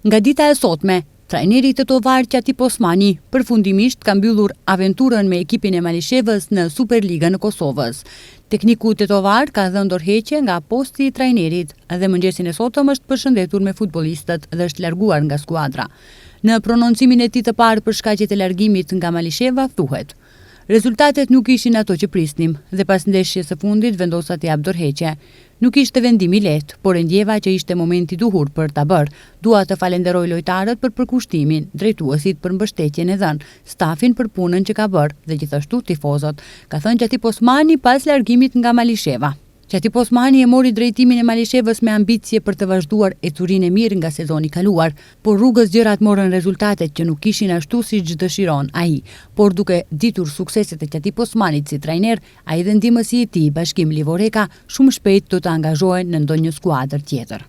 Nga dita e sotme, trajneri Tetovar Qatip Osmani përfundimisht ka mbyllur aventurën me ekipin e Malishevës në Superligën e Kosovës. Tekniku Tetovar ka dhënë dorëheqje nga posti i trajnerit dhe mëngjesin e sotëm është përshëndetur me futbollistët dhe është larguar nga skuadra. Në prononcimin e tij të parë për shkaqjet e largimit nga Malisheva thuhet: rezultatet nuk ishin ato që prisnim dhe pas ndeshjes së fundit vendosa të jap dorëheqje. Nuk ishte vendim i lehtë, por e ndjeva që ishte momenti i duhur për ta bërë. Dua të falenderoj lojtarët për përkushtimin, drejtuesit për mbështetjen e dhënë, stafin për punën që ka bërë dhe gjithashtu tifozët, ka thënë Qatip Osmani pas largimit nga Malisheva. Qatip Osmani e mori drejtimin e Malishevës me ambicie për të vazhduar ecurinë e mirë nga sezoni i kaluar, por rrugës gjërat morën rezultatet që nuk ishin ashtu siç dëshiron ai. Por duke ditur sukseset e Qatip Osmanit si trajner, ai dhe ndihmësi i tij, Bashkim Livoreka, shumë shpejt do të angazhohen në ndonjë skuadër tjetër.